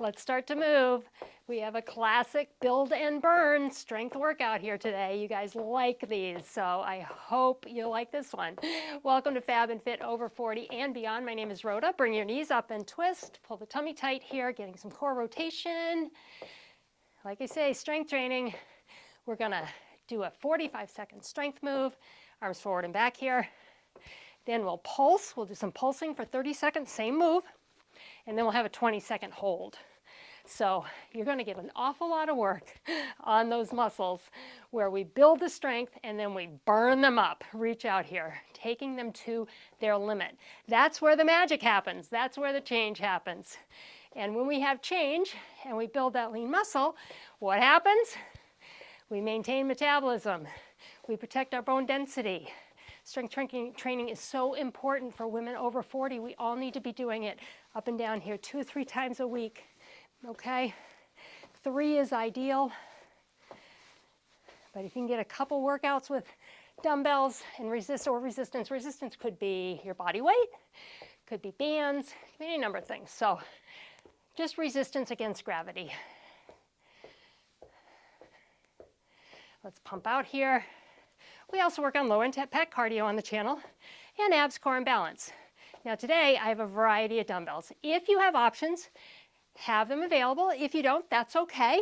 Let's start to move. We have a classic build and burn strength workout here today. You guys like these, so I hope you like this one. Welcome to Fab and Fit Over 40 and Beyond. My name is Rhoda. Bring your knees up and twist. Pull the tummy tight here, getting some core rotation. Like I say, strength training. We're gonna do a 45-second strength move. Arms forward and back here. Then we'll pulse. We'll do some pulsing for 30 seconds, same move. And then we'll have a 20-second hold. So you're going to get an awful lot of work on those muscles where we build the strength and then we burn them up. Reach out here, taking them to their limit. That's where the magic happens. That's where the change happens. And when we have change and we build that lean muscle, what happens? We maintain metabolism. We protect our bone density. Strength training is so important for women over 40. We all need to be doing it up and down here 2 or 3 times a week. Okay? 3 is ideal. But if you can get a couple workouts with dumbbells and resistance could be your body weight, could be bands, could be any number of things. So just resistance against gravity. Let's pump out here. We also work on low impact cardio on the channel and abs, core, and balance. Now today I have a variety of dumbbells. If you have options, have them available. If you don't, that's okay.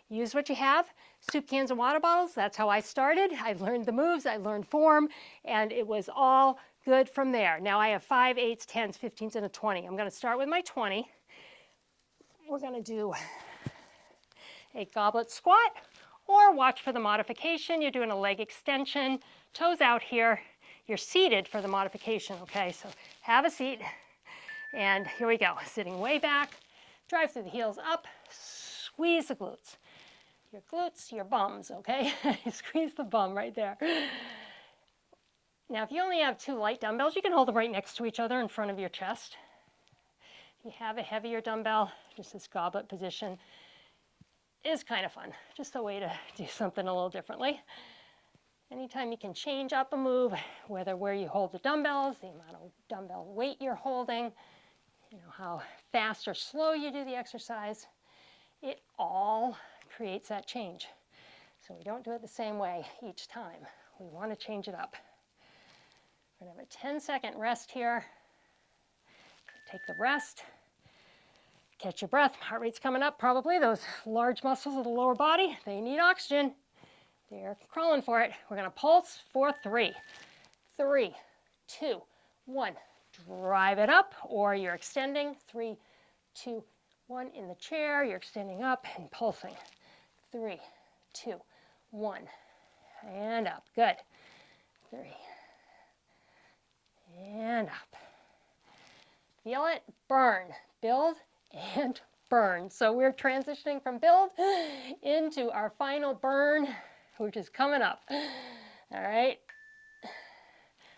Use what you have. Soup cans and water bottles, that's how I started. I learned the moves, I learned form, and it was all good from there. Now I have 5, 8s, 10s, 15s, and a 20. I'm gonna start with my 20. We're gonna do a goblet squat, or watch for the modification. You're doing a leg extension, toes out here. You're seated for the modification, okay? So have a seat, and here we go. Sitting way back, drive through the heels up, squeeze the glutes. Your glutes, your bums, okay? Squeeze the bum right there. Now, if you only have 2 light dumbbells, you can hold them right next to each other in front of your chest. If you have a heavier dumbbell, just this goblet position is kind of fun. Just a way to do something a little differently. Anytime you can change up a move, whether where you hold the dumbbells, the amount of dumbbell weight you're holding, you know, how fast or slow you do the exercise, it all creates that change. So we don't do it the same way each time. We want to change it up. We're going to have a 10-second rest here. Take the rest. Catch your breath. Heart rate's coming up probably. Those large muscles of the lower body, they need oxygen. They're crawling for it. We're going to pulse for 3. 3, 2, 1. Drive it up, or you're extending. 3, 2, 1 in the chair. You're extending up and pulsing. 3, 2, 1. And up. Good. 3. And up. Feel it? Burn. Build and burn. So we're transitioning from build into our final burn, which is coming up. All right.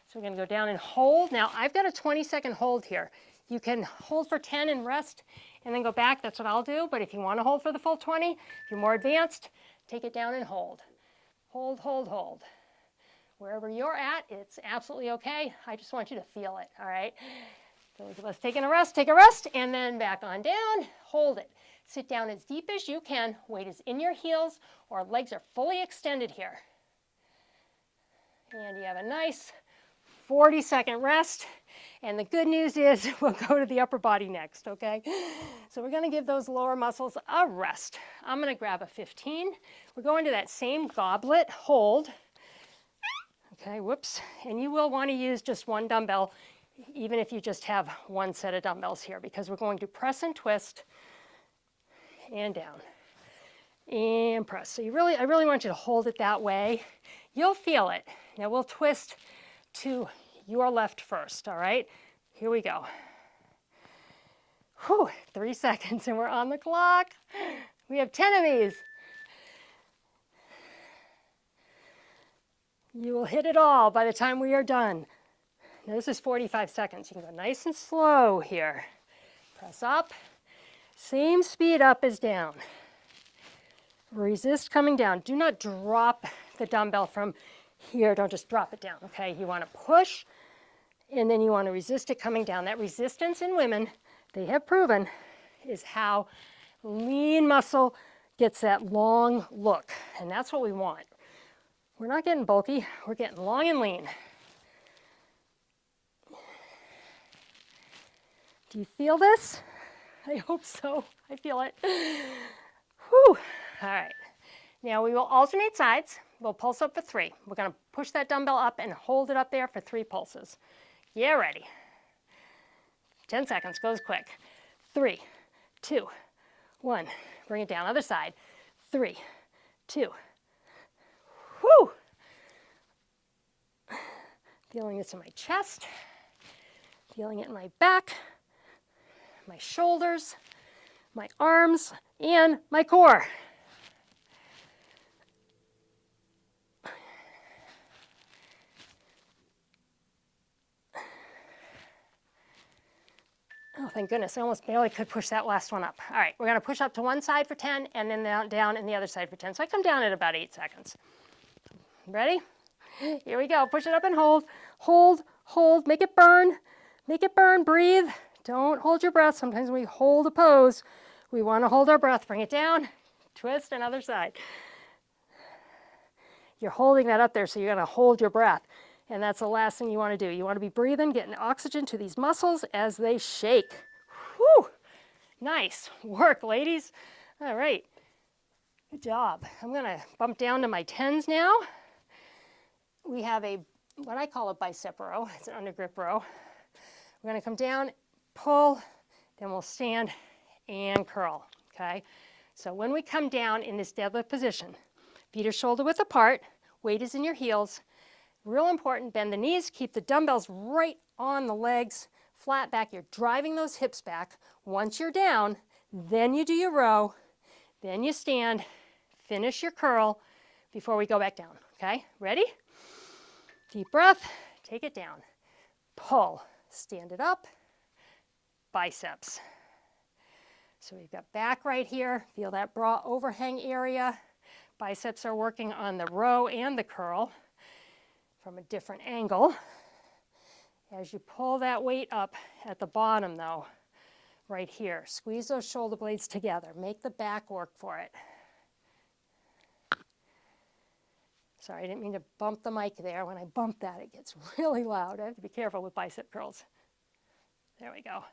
So we're going to go down and hold. Now I've got a 20-second hold here. You can hold for 10 and rest and then go back. That's what I'll do. But if you want to hold for the full 20, if you're more advanced, take it down and hold. Hold, hold, hold. Wherever you're at, it's absolutely okay. I just want you to feel it. All right. Those of us taking a rest, take a rest, and then back on down, hold it. Sit down as deep as you can. Weight is in your heels, or legs are fully extended here. And you have a nice 40-second rest. And the good news is we'll go to the upper body next, okay? So we're gonna give those lower muscles a rest. I'm gonna grab a 15. We're going to that same goblet hold. Okay, whoops. And you will wanna use just one dumbbell, even if you just have one set of dumbbells here, because we're going to press and twist and down and press. So I really want you to hold it that way. You'll feel it. Now we'll twist to your left first, all right? Here we go. Whew, 3 seconds and we're on the clock. We have 10 of these. You will hit it all by the time we are done. Now this is 45 seconds. You can go nice and slow here. Press up. Same speed up as down. Resist coming down. Do not drop the dumbbell from here. Don't just drop it down, okay? You want to push, and then you want to resist it coming down. That resistance in women, they have proven, is how lean muscle gets that long look, and that's what we want. We're not getting bulky, we're getting long and lean. Do you feel this? I hope so. I feel it. Whew. All right. Now we will alternate sides. We'll pulse up for 3. We're going to push that dumbbell up and hold it up there for 3 pulses. Get ready. 10 seconds. Goes quick. 3, 2, 1. Bring it down. Other side. 3, 2. Whew. Feeling this in my chest. Feeling it in my back, my shoulders, my arms, and my core. Oh, thank goodness, I almost barely could push that last one up. All right, we're gonna push up to one side for 10 and then down in the other side for 10. So I come down at about 8 seconds. Ready? Here we go, push it up and hold. Hold, hold, make it burn. Make it burn, breathe. Don't hold your breath. Sometimes when we hold a pose, we wanna hold our breath. Bring it down, twist, and other side. You're holding that up there, so you're gonna hold your breath. And that's the last thing you want to do. You want to be breathing, getting oxygen to these muscles as they shake. Whew! Nice work, ladies. All right, good job. I'm going to bump down to my 10s now. We have what I call a bicep row. It's an undergrip row. We're going to come down, pull, then we'll stand and curl, okay? So when we come down in this deadlift position, feet are shoulder width apart, weight is in your heels. Real important, bend the knees, keep the dumbbells right on the legs, flat back. You're driving those hips back. Once you're down, then you do your row, then you stand, finish your curl before we go back down, okay? Ready? Deep breath, take it down. Pull, stand it up, biceps. So we've got back right here, feel that bra overhang area. Biceps are working on the row and the curl from a different angle. As you pull that weight up at the bottom though, right here, squeeze those shoulder blades together. Make the back work for it. Sorry, I didn't mean to bump the mic there. When I bump that, it gets really loud. I have to be careful with bicep curls. There we go.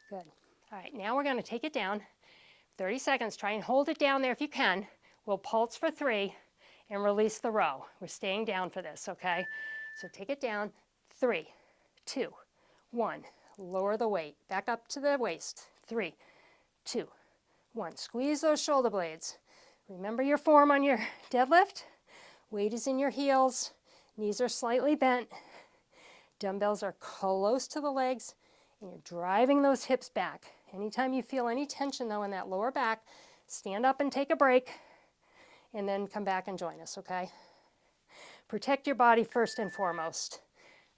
Good. All right, now we're going to take it down. 30 seconds. Try and hold it down there if you can. We'll pulse for 3 and release the row. We're staying down for this, okay? So take it down. 3, 2, 1. Lower the weight. Back up to the waist. 3, 2, 1. Squeeze those shoulder blades. Remember your form on your deadlift. Weight is in your heels. Knees are slightly bent. Dumbbells are close to the legs. And you're driving those hips back. Anytime you feel any tension though in that lower back, stand up and take a break and then come back and join us, okay? Protect your body first and foremost.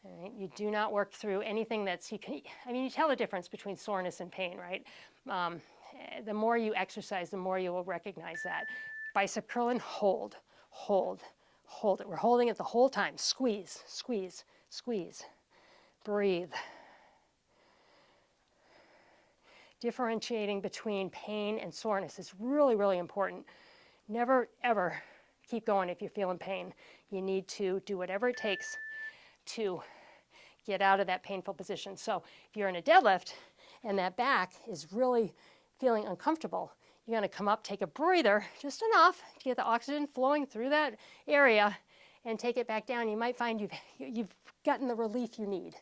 All right? You do not work through anything that's, you tell the difference between soreness and pain, right? The more you exercise, the more you will recognize that. Bicep curl and hold, hold, hold it. We're holding it the whole time. Squeeze, squeeze, squeeze. Breathe. Differentiating between pain and soreness is really, really important. Never, ever keep going if you're feeling pain. You need to do whatever it takes to get out of that painful position. So if you're in a deadlift and that back is really feeling uncomfortable, you're going to come up, take a breather, just enough to get the oxygen flowing through that area and take it back down. You might find you've gotten the relief you need.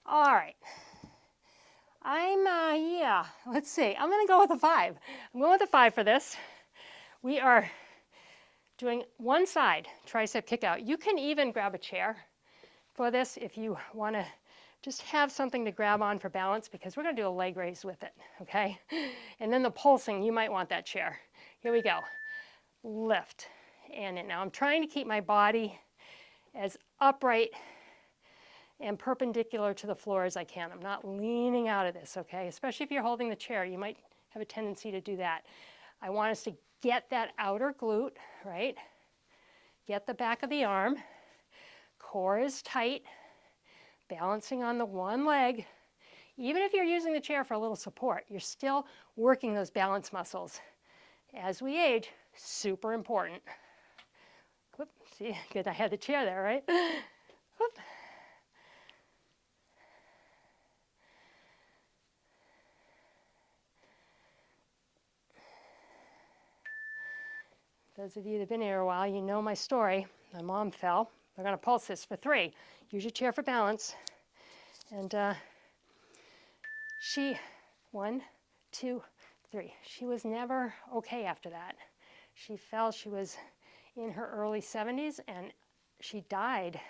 All right. Let's see. I'm going to go with a 5. I'm going with a 5 for this. We are doing one side tricep kick out. You can even grab a chair for this if you want to just have something to grab on for balance, because we're going to do a leg raise with it, okay? And then the pulsing, you might want that chair. Here we go. Lift and in. Now I'm trying to keep my body as upright and perpendicular to the floor as I can. I'm not leaning out of this, okay? Especially if you're holding the chair, you might have a tendency to do that. I want us to get that outer glute, right? Get the back of the arm. Core is tight, balancing on the one leg. Even if you're using the chair for a little support, you're still working those balance muscles. As we age, super important. Whoop, see, good I had the chair there, right? Whoop. Those of you that have been here a while, you know my story. My mom fell. We're going to pulse this for 3. Use your chair for balance. And she, 1, 2, 3. She was never okay after that. She fell. She was in her early 70s, and she died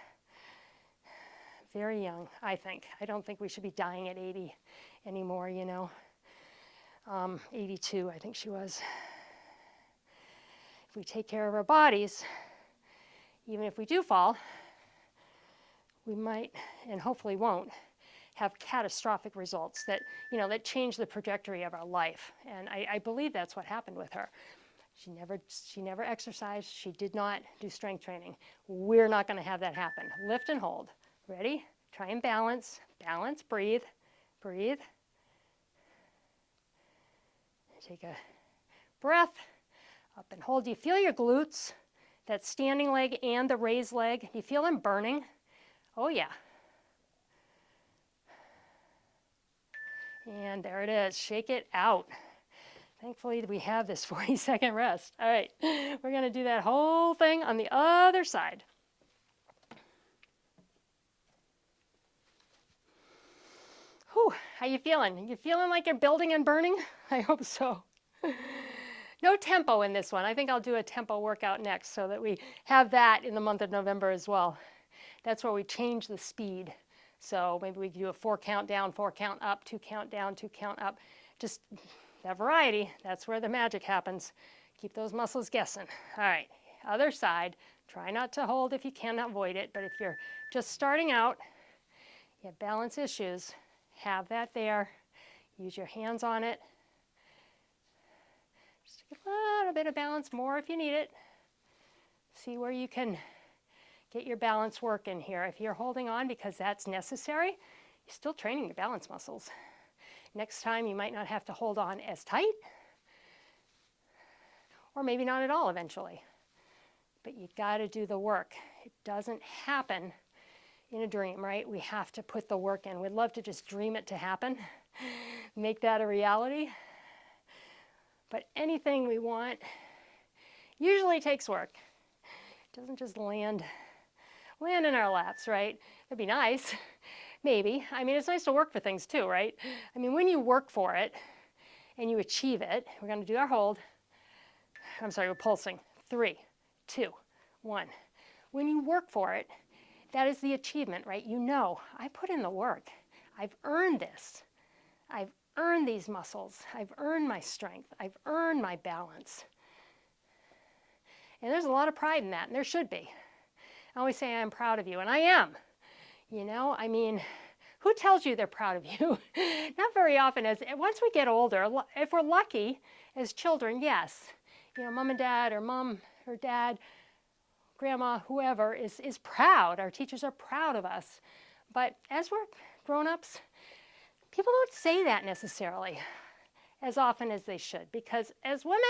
very young, I think. I don't think we should be dying at 80 anymore, you know. 82, I think she was. If we take care of our bodies, even if we do fall, we might, and hopefully won't, have catastrophic results that, you know, that change the trajectory of our life. And I believe that's what happened with her. She never exercised. She did not do strength training. We're not going to have that happen. Lift and hold. Ready? Try and balance. Balance. Breathe. Breathe. Take a breath. Up and hold. Do you feel your glutes? That standing leg and the raised leg. You feel them burning? Oh, yeah. And there it is. Shake it out. Thankfully, we have this 40-second rest. All right, we're going to do that whole thing on the other side. Whew, how you feeling? You feeling like you're building and burning? I hope so. No tempo in this one. I think I'll do a tempo workout next so that we have that in the month of November as well. That's where we change the speed. So maybe we can do a 4 count down, 4 count up, 2 count down, 2 count up. Just that variety, that's where the magic happens. Keep those muscles guessing. All right, other side. Try not to hold if you can avoid it, but if you're just starting out, you have balance issues, have that there. Use your hands on it. Just a little bit of balance, more if you need it. See where you can get your balance work in here. If you're holding on because that's necessary, you're still training your balance muscles. Next time you might not have to hold on as tight, or maybe not at all eventually. But you got to do the work. It doesn't happen in a dream, right? We have to put the work in. We'd love to just dream it to happen, make that a reality. But anything we want usually takes work. It doesn't just land in our laps, right? It'd be nice. Maybe. I mean, it's nice to work for things too, right? I mean, when you work for it and you achieve it, we're going to do our hold. I'm sorry, we're pulsing. 3, 2, 1. When you work for it, that is the achievement, right? You know, I put in the work. I've earned this. I've earned these muscles. I've earned my strength. I've earned my balance. And there's a lot of pride in that, and there should be. I always say I'm proud of you, and I am. You know, I mean, who tells you they're proud of you? Not very often. Once we get older, if we're lucky as children, yes. You know, mom and dad, or mom or dad, grandma, whoever is proud. Our teachers are proud of us. But as we're grown-ups, people don't say that necessarily as often as they should. Because as women,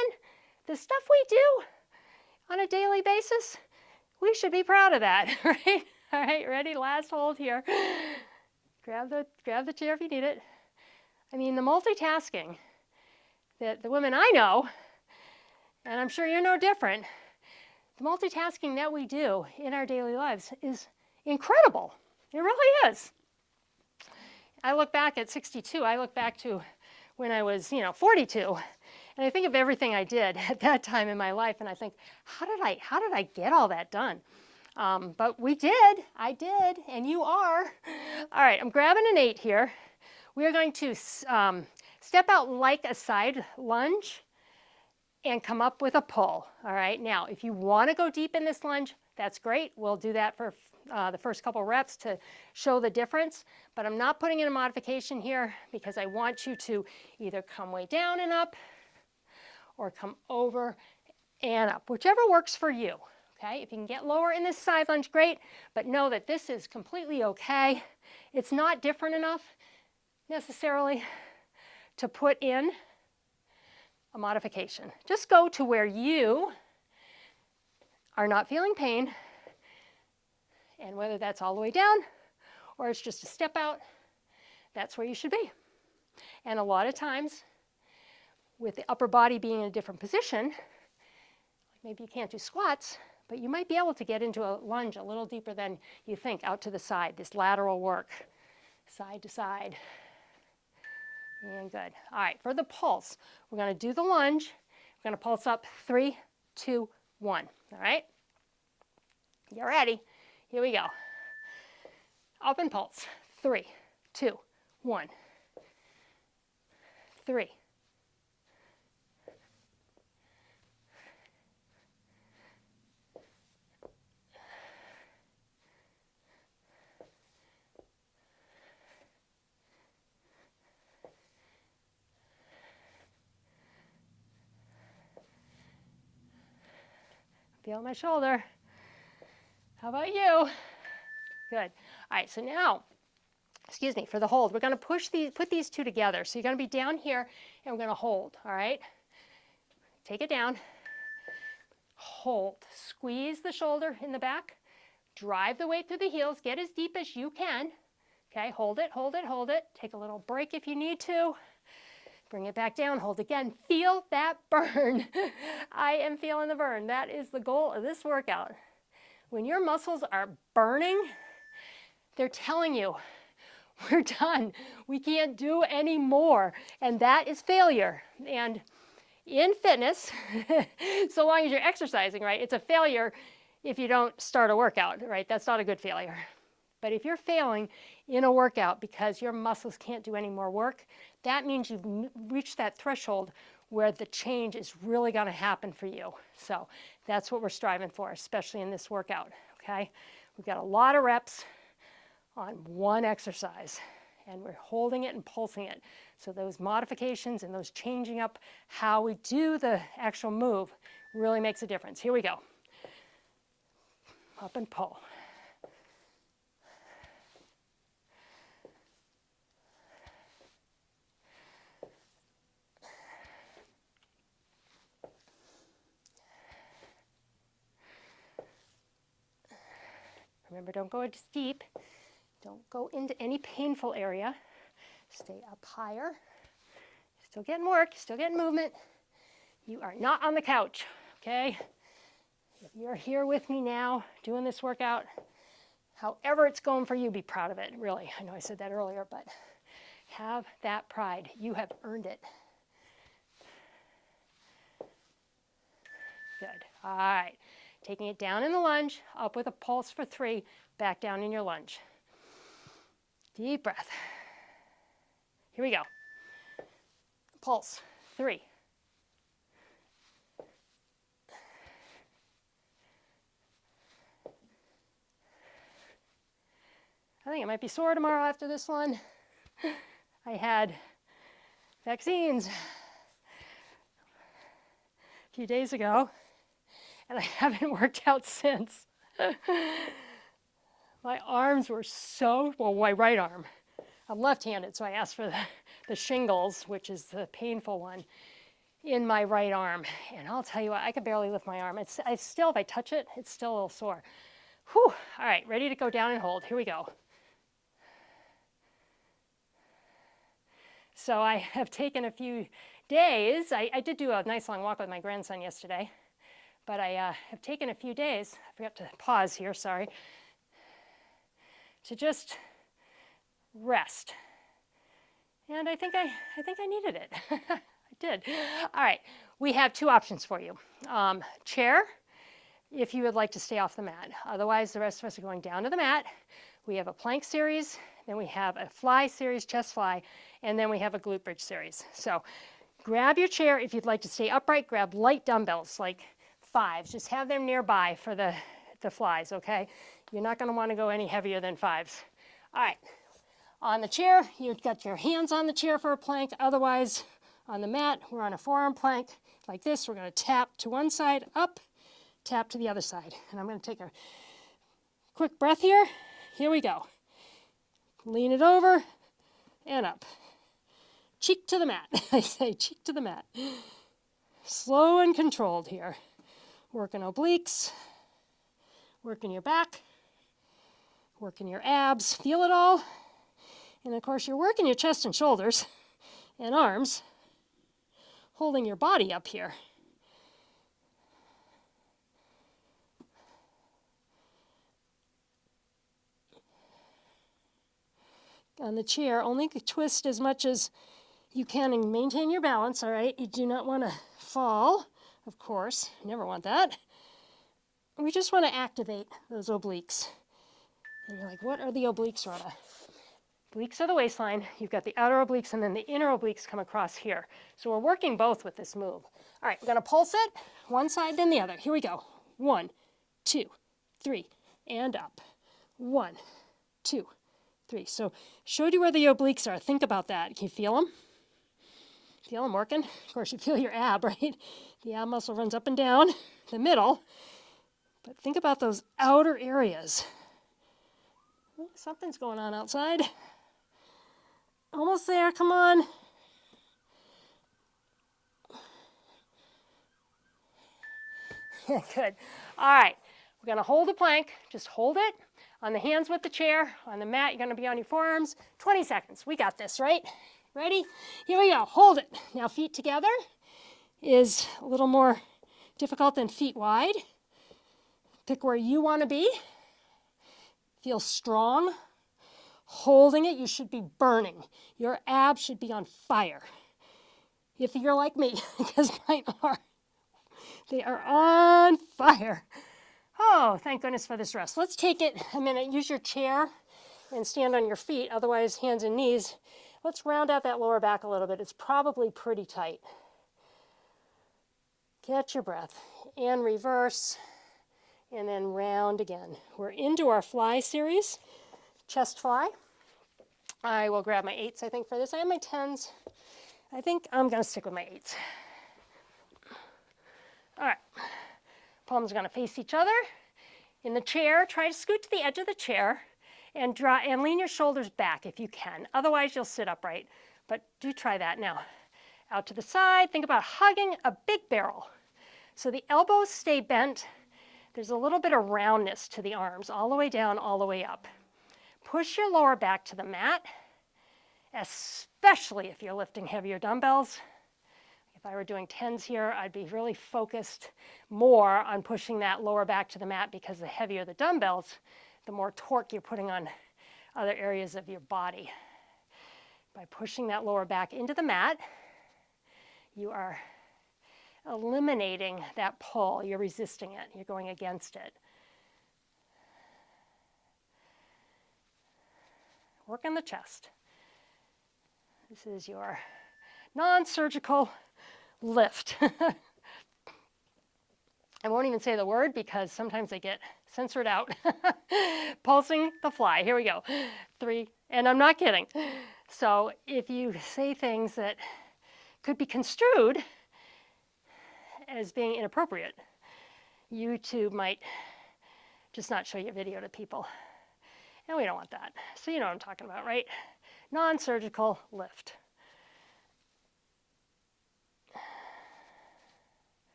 the stuff we do on a daily basis, we should be proud of that, right? All right, ready? Last hold here. Grab the chair if you need it. I mean, the multitasking that the women I know, and I'm sure you're no different, the multitasking that we do in our daily lives is incredible. It really is. I look back at 62. I look back to when I was, 42. And I think of everything I did at that time in my life, and I think, how did I get all that done? But we did. I did, and you are. All right, I'm grabbing an 8 here. We are going to step out like a side lunge and come up with a pull. All right, now, if you want to go deep in this lunge, that's great. We'll do that for the first couple reps to show the difference, but I'm not putting in a modification here because I want you to either come way down and up or come over and up, whichever works for you. Okay, if you can get lower in this side lunge, great, but know that this is completely okay. It's not different enough necessarily to put in a modification. Just go to where you are not feeling pain, and whether that's all the way down or it's just a step out, that's where you should be. And a lot of times, with the upper body being in a different position, maybe you can't do squats, but you might be able to get into a lunge a little deeper than you think, out to the side, this lateral work, side to side. And good. All right, for the pulse, we're going to do the lunge. We're going to pulse up 3, 2, 1. All right? You're ready. Here we go. Up and pulse. 3, 2, 1. 3. Feel my shoulder. How about you? Good. All right, so now, excuse me, for the hold, we're going to put these two together. So you're going to be down here, and we're going to hold, all right? Take it down. Hold. Squeeze the shoulder in the back. Drive the weight through the heels. Get as deep as you can. Okay, hold it, hold it, hold it. Take a little break if you need to. Bring it back down, hold again. Feel that burn. I am feeling the burn. That is the goal of this workout. When your muscles are burning, they're telling you, we're done. We can't do any more. And that is failure. And in fitness, so long as you're exercising, right, it's a failure if you don't start a workout, right? That's not a good failure. But if you're failing in a workout because your muscles can't do any more work, that means you've reached that threshold where the change is really going to happen for you. So that's what we're striving for, especially in this workout, okay? We've got a lot of reps on one exercise, and we're holding it and pulsing it. So those modifications and those changing up how we do the actual move really makes a difference. Here we go. Up and pull. Remember, don't go as deep. Don't go into any painful area. Stay up higher. Still getting work, still getting movement. You are not on the couch, okay? If you're here with me now doing this workout, however it's going for you, be proud of it, really. I know I said that earlier, but have that pride. You have earned it. Good. All right. Taking it down in the lunge, up with a pulse for 3, back down in your lunge. Deep breath. Here we go. Pulse, 3. I think I might be sore tomorrow after this one. I had vaccines a few days ago, and I haven't worked out since. My arms were so, well, my right arm. I'm left-handed, so I asked for the shingles, which is the painful one, in my right arm. And I'll tell you what, I could barely lift my arm. I still, if I touch it, it's still a little sore. Whew. All right, ready to go down and hold. Here we go. So I have taken a few days. I did do a nice long walk with my grandson yesterday, but I have taken a few days. I forgot to pause here, sorry. To just rest. And I think I needed it. I did. All right, we have 2 options for you. Chair, if you would like to stay off the mat. Otherwise, the rest of us are going down to the mat. We have a plank series, then we have a fly series, chest fly, and then we have a glute bridge series. So grab your chair. If you'd like to stay upright, grab light dumbbells, like 5s. Just have them nearby for the flies, okay? You're not going to want to go any heavier than 5s. All right. On the chair, you've got your hands on the chair for a plank. Otherwise, on the mat, we're on a forearm plank. like this. We're going to tap to one side, up, tap to the other side. And I'm going to take a quick breath here. Here we go. Lean it over and up. Cheek to the mat. I say cheek to the mat. Slow and controlled here. Working obliques, working your back, working your abs. Feel it all. And of course, you're working your chest and shoulders and arms, holding your body up here. On the chair, only twist as much as you can and maintain your balance, all right? You do not want to fall, of course. You never want that. We just want to activate those obliques. And you're like, what are the obliques, Rhoda? Obliques are the waistline. You've got the outer obliques, and then the inner obliques come across here. So we're working both with this move. All right, we're going to pulse it, one side then the other. Here we go. 1, 2, 3, and up. 1, 2, 3. So showed you where the obliques are. Think about that. Can you feel them? Feel them working? Of course, you feel your ab, right? The ab muscle runs up and down the middle. But think about those outer areas. Ooh, something's going on outside. Almost there, come on. Good. All right, we're going to hold the plank. Just hold it on the hands with the chair. On the mat, you're going to be on your forearms. 20 seconds. We got this, right? Ready? Here we go. Hold it. Now, feet together is a little more difficult than feet wide. Pick where you want to be. Feel strong. Holding it, you should be burning. Your abs should be on fire. If you're like me, because mine are. They are on fire. Oh, thank goodness for this rest. Let's take it a minute. Use your chair and stand on your feet, otherwise hands and knees. Let's round out that lower back a little bit. It's probably pretty tight. Catch your breath and reverse, and then round again. We're into our fly series, chest fly. I will grab my 8s, I think, for this. I have my 10s. I think I'm going to stick with my 8s. All right. Palms are going to face each other. In the chair, try to scoot to the edge of the chair and lean your shoulders back if you can. Otherwise, you'll sit upright. But do try that now. Out to the side. Think about hugging a big barrel. So the elbows stay bent. There's a little bit of roundness to the arms, all the way down, all the way up. Push your lower back to the mat, especially if you're lifting heavier dumbbells. If I were doing 10s here, I'd be really focused more on pushing that lower back to the mat, because the heavier the dumbbells, the more torque you're putting on other areas of your body. By pushing that lower back into the mat, you are eliminating that pull. You're resisting it. You're going against it. Work on the chest. This is your non-surgical lift. I won't even say the word because sometimes they get censored out. Pulsing the fly. Here we go. 3, and I'm not kidding. So if you say things that could be construed as being inappropriate, YouTube might just not show your video to people. And we don't want that. So you know what I'm talking about, right? Non-surgical lift.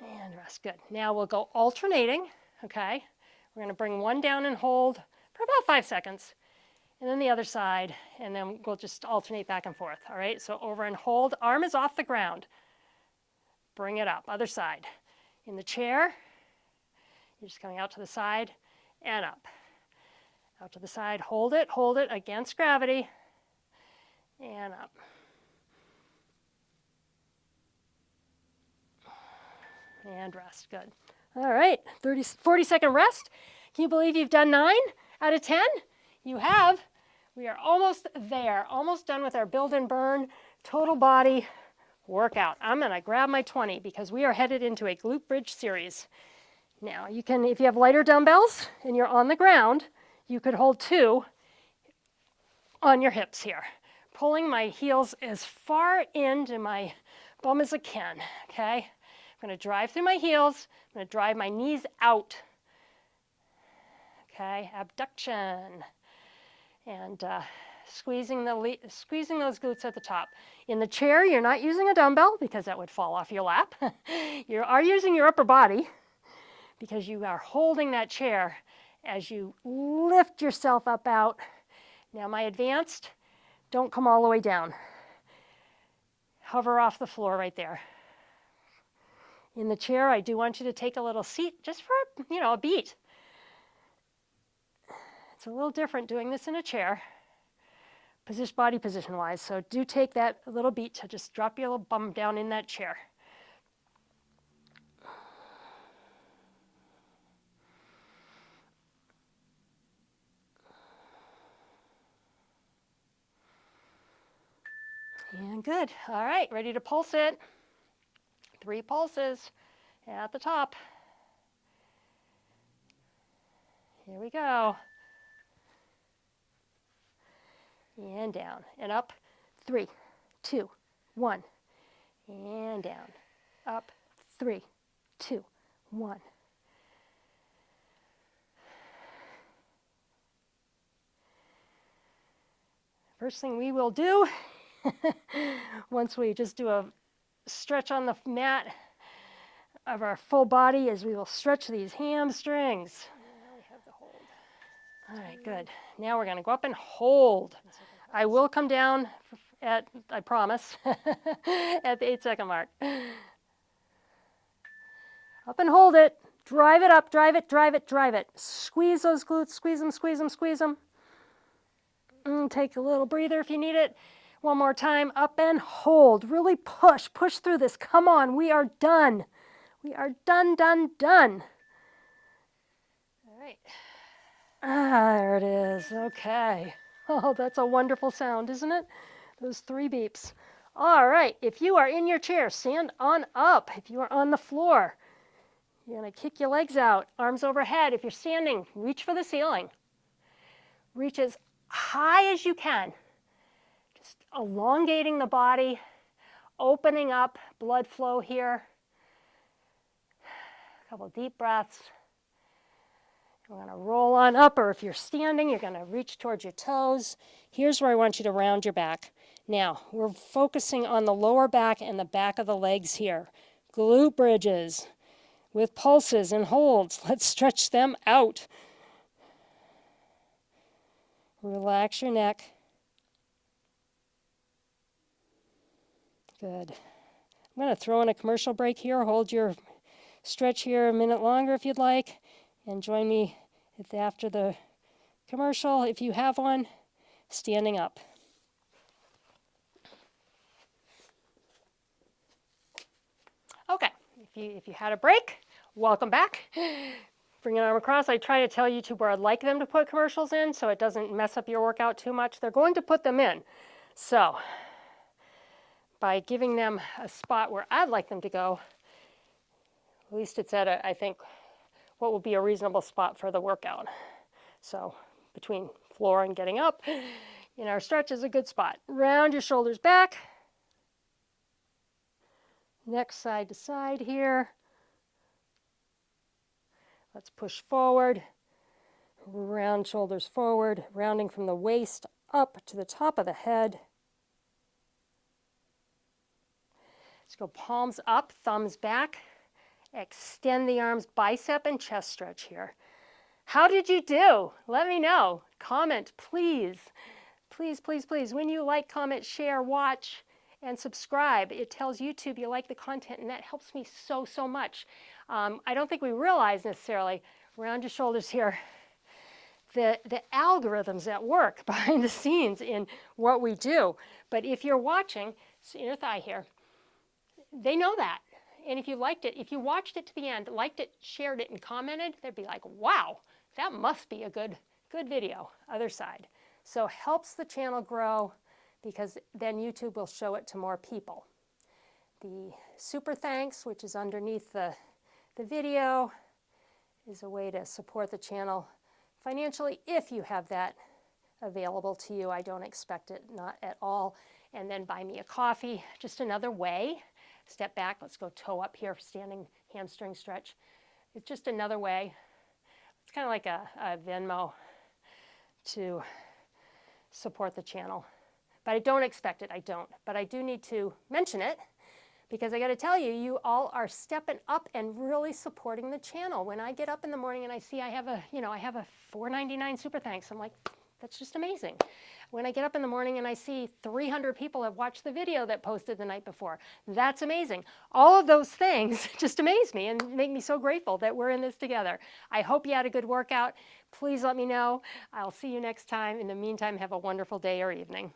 And rest. Good. Now we'll go alternating, okay? We're going to bring one down and hold for about 5 seconds. And then the other side, and then we'll just alternate back and forth, all right? So over and hold. Arm is off the ground. Bring it up. Other side. In the chair, you're just coming out to the side and up. Out to the side. Hold it against gravity, and up. And rest. Good. All right, 40-second rest. Can you believe you've done 9 out of 10? You have. We are almost there, almost done with our build and burn total body workout. I'm going to grab my 20 because we are headed into a glute bridge series. Now, you can, if you have lighter dumbbells and you're on the ground, you could hold 2 on your hips here. Pulling my heels as far into my bum as I can, okay? I'm going to drive through my heels. I'm going to drive my knees out, okay? Abduction. And squeezing those glutes at the top. In the chair, you're not using a dumbbell because that would fall off your lap. You are using your upper body because you are holding that chair as you lift yourself up out. Now my advanced, don't come all the way down. Hover off the floor right there. In the chair, I do want you to take a little seat just for, a beat. It's a little different doing this in a chair, body position wise. So do take that little beat to just drop your little bum down in that chair. And good. All right, ready to pulse it. 3 pulses at the top. Here we go. And down and up. 3, 2, 1. And down. Up. 3, 2, 1. First thing we will do, once we just do a stretch on the mat of our full body, is we will stretch these hamstrings. Now we have the hold. All right, good. Now we're going to go up and hold. I will come down at, I promise, at the 8-second mark. Up and hold it. Drive it up, drive it, drive it, drive it. Squeeze those glutes, squeeze them, squeeze them, squeeze them. Take a little breather if you need it. One more time, up and hold. Really push through this. Come on, we are done. We are done, done, done. All right. There it is, okay. Oh, that's a wonderful sound, isn't it? Those 3 beeps. All right, if you are in your chair, stand on up. If you are on the floor, you're gonna kick your legs out, arms overhead. If you're standing, reach for the ceiling. Reach as high as you can. Just elongating the body, opening up blood flow here. A couple deep breaths. We're going to roll on up, or if you're standing, you're going to reach towards your toes. Here's where I want you to round your back. Now, we're focusing on the lower back and the back of the legs here. Glute bridges with pulses and holds. Let's stretch them out. Relax your neck. Good. I'm going to throw in a commercial break here. Hold your stretch here a minute longer if you'd like. And join me after the commercial, if you have one, standing up. Okay, if you had a break, welcome back. Bring an arm across. I try to tell YouTube where I'd like them to put commercials in so it doesn't mess up your workout too much. They're going to put them in. So by giving them a spot where I'd like them to go, at least it's at I think, what would be a reasonable spot for the workout. So between floor and getting up, our stretch is a good spot. Round your shoulders back. Neck side to side here. Let's push forward. Round shoulders forward, rounding from the waist up to the top of the head. Let's go palms up, thumbs back. Extend the arms, bicep and chest stretch here. How did you do? Let me know. Comment, please. Please, please, please. When you like, comment, share, watch, and subscribe, it tells YouTube you like the content, and that helps me so, so much. I don't think we realize necessarily, round your shoulders here, the algorithms that work behind the scenes in what we do. But if you're watching, so inner thigh here, they know that. And if you liked it, if you watched it to the end, liked it, shared it, and commented, they'd be like, wow, that must be a good video, other side. So helps the channel grow because then YouTube will show it to more people. The super thanks, which is underneath the video, is a way to support the channel financially if you have that available to you. I don't expect it, not at all. And then buy me a coffee, just another way. Step back, let's go toe up here, standing hamstring stretch. It's just another way. It's kind of like a Venmo to support the channel. But I don't expect it, I don't. But I do need to mention it because I got to tell you, you all are stepping up and really supporting the channel. When I get up in the morning and I see I have a $4.99 super thanks, I'm like, that's just amazing. When I get up in the morning and I see 300 people have watched the video that posted the night before, that's amazing. All of those things just amaze me and make me so grateful that we're in this together. I hope you had a good workout. Please let me know. I'll see you next time. In the meantime, have a wonderful day or evening.